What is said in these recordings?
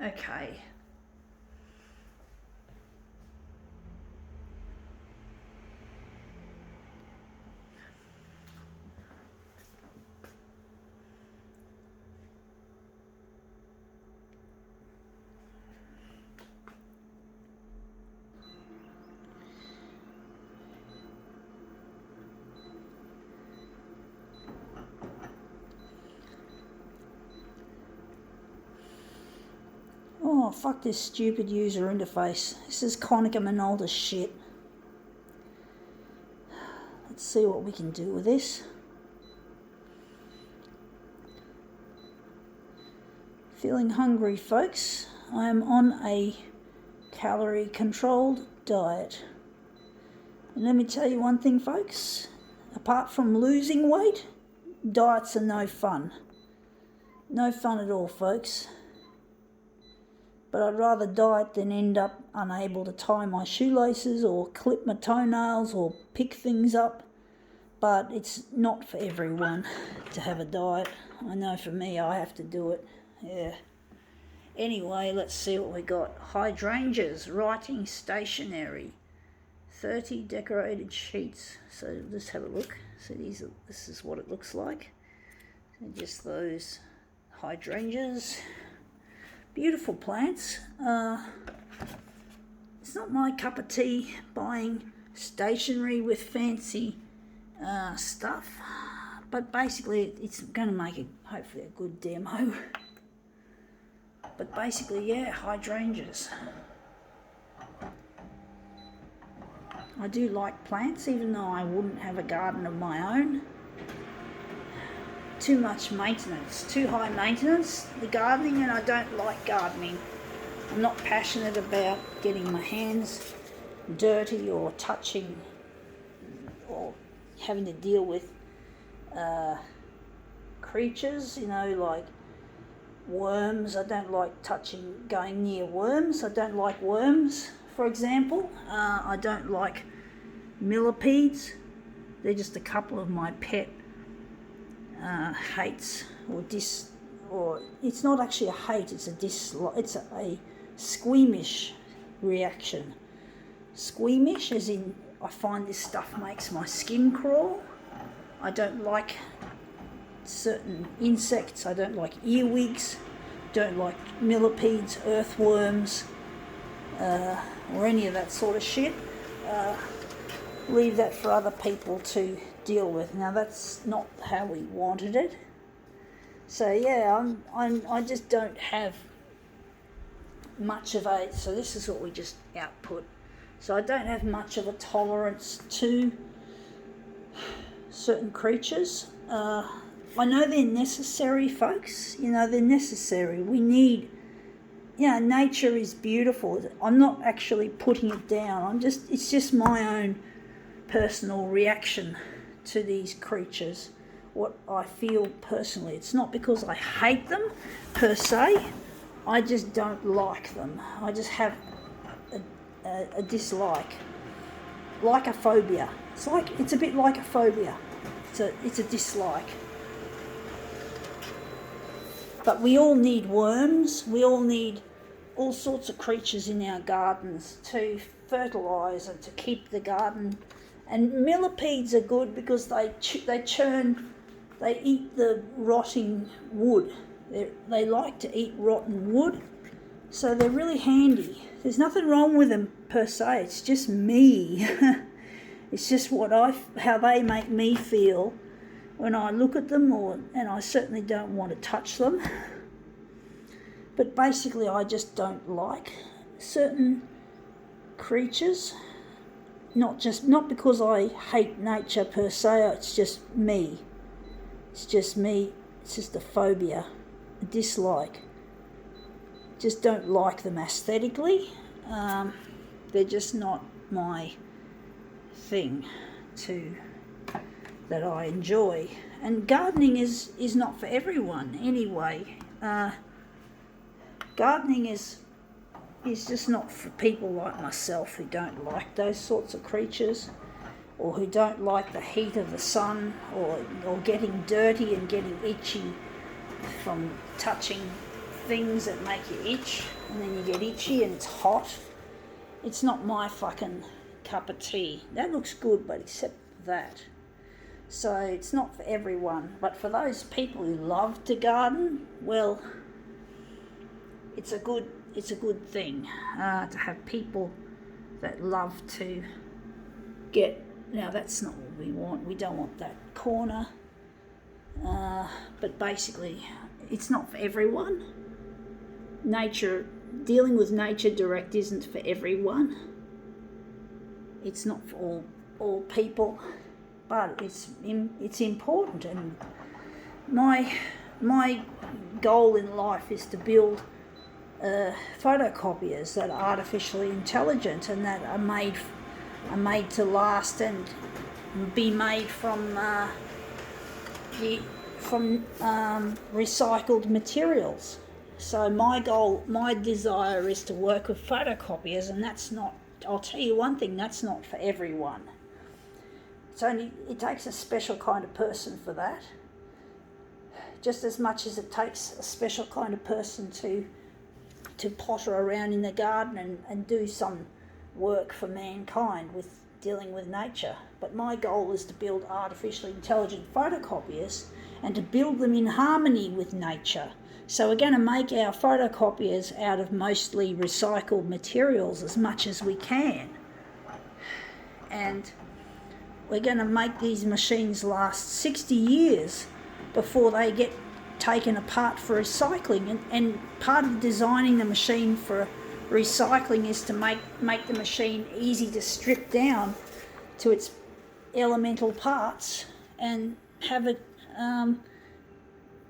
Okay. Oh, fuck this stupid user interface. This is Konica Minolta shit. Let's see what we can do with this. Feeling hungry, folks. I am on a calorie controlled diet. And let me tell you one thing, folks. Apart from losing weight, diets are no fun. No fun at all, folks. But I'd rather diet than end up unable to tie my shoelaces or clip my toenails or pick things up. But it's not for everyone to have a diet. I know for me, I have to do it. Yeah. Anyway, let's see what we got. Hydrangeas, writing stationery. 30 decorated sheets. So let's have a look. So this is what it looks like. So just those hydrangeas. Beautiful plants. It's not my cup of tea buying stationery with fancy stuff, but basically it's going to make hopefully a good demo. But basically, yeah, hydrangeas. I do like plants, even though I wouldn't have a garden of my own. Too much maintenance, too high maintenance, the gardening, and I don't like gardening. I'm not passionate about getting my hands dirty or touching or having to deal with creatures, like worms. I don't like going near worms. I don't like worms, for example. I don't like millipedes. They're just a couple of my pet hates or it's not actually a hate, it's a dislike. It's a squeamish reaction. Squeamish as in I find this stuff makes my skin crawl. I don't like certain insects. I don't like earwigs, don't like millipedes, earthworms, or any of that sort of shit. Leave that for other people to deal with. Now that's not how we wanted it. So yeah, I just don't have much of a. So this is what we just output. So I don't have much of a tolerance to certain creatures. I know they're necessary, folks. They're necessary. We need. Nature is beautiful. I'm not actually putting it down. It's just my own personal reaction to these creatures, what I feel personally. It's not because I hate them per se, I just don't like them. I just have a dislike, like a phobia. It's a bit like a phobia. It's a dislike. But we all need worms, we all need all sorts of creatures in our gardens to fertilise and to keep the garden. And millipedes are good because they eat the rotting wood. They like to eat rotten wood, so they're really handy. There's nothing wrong with them per se, it's just me. It's just how they make me feel when I look at them, and I certainly don't want to touch them. But basically I just don't like certain creatures. Not because I hate nature per se, it's just me. It's just me. It's just a phobia, a dislike. Just don't like them aesthetically. They're just not my thing that I enjoy. And gardening is not for everyone anyway. Gardening is just not for people like myself who don't like those sorts of creatures, or who don't like the heat of the sun, or getting dirty and getting itchy from touching things that make you itch, and then you get itchy and it's hot. It's not my fucking cup of tea. That looks good, but except that. So it's not for everyone, but for those people who love to garden, well, it's a good thing to have people that love to get. Now that's not what we want. We don't want that corner. But basically, it's not for everyone. Dealing with nature direct isn't for everyone. It's not for all people, but it's important. And my goal in life is to build photocopiers that are artificially intelligent and that are made to last and be made from recycled materials. So my desire is to work with photocopiers, and that's not. I'll tell you one thing: that's not for everyone. It takes a special kind of person for that, just as much as it takes a special kind of person to potter around in the garden and do some work for mankind with dealing with nature. But my goal is to build artificially intelligent photocopiers and to build them in harmony with nature. So we're going to make our photocopiers out of mostly recycled materials as much as we can. And we're going to make these machines last 60 years before they get taken apart for recycling. And part of designing the machine for recycling is to make the machine easy to strip down to its elemental parts and have it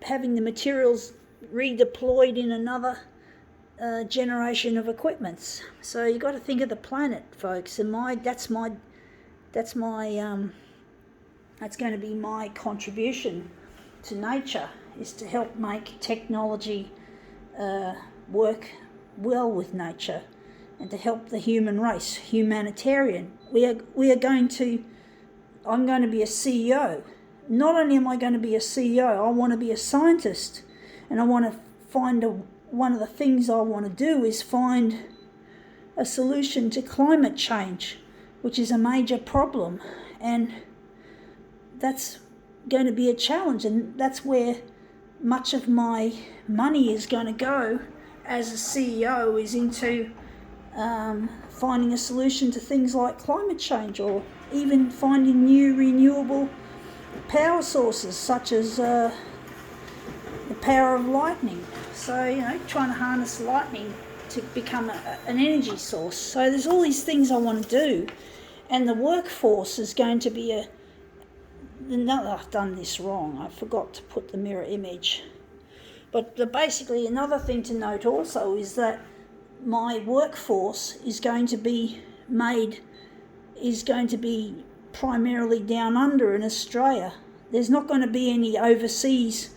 having the materials redeployed in another generation of equipments. So you've got to think of the planet, folks, and that's going to be my contribution to nature, is to help make technology work well with nature and to help the human race, humanitarian. I'm going to be a CEO. Not only am I going to be a CEO, I want to be a scientist, and I want to find one of the things I want to do is find a solution to climate change, which is a major problem, and that's going to be a challenge, and that's where much of my money is going to go as a CEO, is into finding a solution to things like climate change, or even finding new renewable power sources such as the power of lightning. So, trying to harness lightning to become an energy source. So there's all these things I want to do, and the workforce is going to be I've done this wrong. I forgot to put the mirror image. But basically another thing to note also is that my workforce is going to be primarily down under in Australia. There's not going to be any overseas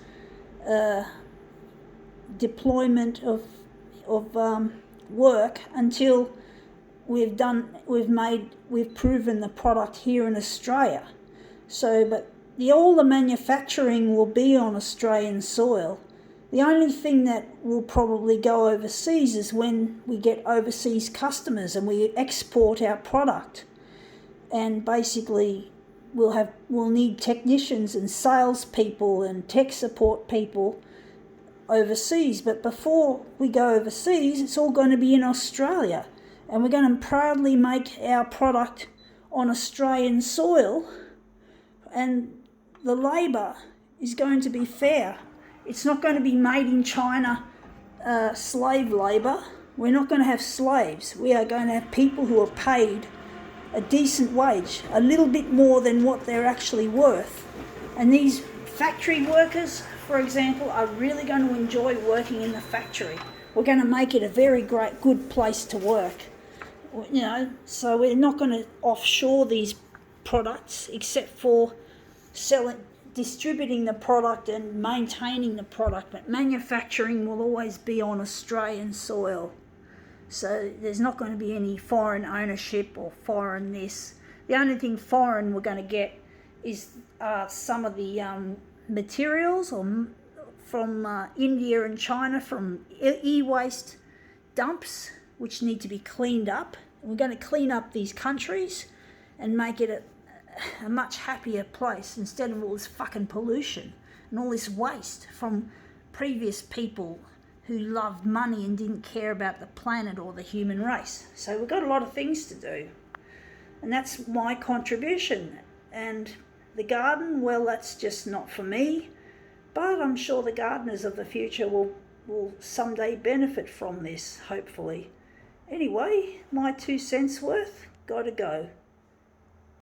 deployment of work until we've proven the product here in Australia. So, but all the manufacturing will be on Australian soil. The only thing that will probably go overseas is when we get overseas customers and we export our product. And basically we'll need technicians and salespeople and tech support people overseas. But before we go overseas, it's all going to be in Australia. And we're going to proudly make our product on Australian soil, and the labour is going to be fair. It's not going to be made in China slave labour. We're not going to have slaves. We are going to have people who are paid a decent wage, a little bit more than what they're actually worth. And these factory workers, for example, are really going to enjoy working in the factory. We're going to make it a very good place to work. So we're not going to offshore these products except for distributing the product and maintaining the product, but manufacturing will always be on Australian soil. So there's not going to be any foreign ownership or foreign this. The only thing foreign we're going to get is some of the materials from India and China, from e-waste dumps, which need to be cleaned up. And we're going to clean up these countries and make it a much happier place instead of all this fucking pollution and all this waste from previous people who loved money and didn't care about the planet or the human race. So we've got a lot of things to do, and that's my contribution. And the garden, well, that's just not for me, but I'm sure the gardeners of the future will someday benefit from this, hopefully. Anyway, my 2 cents worth, gotta go.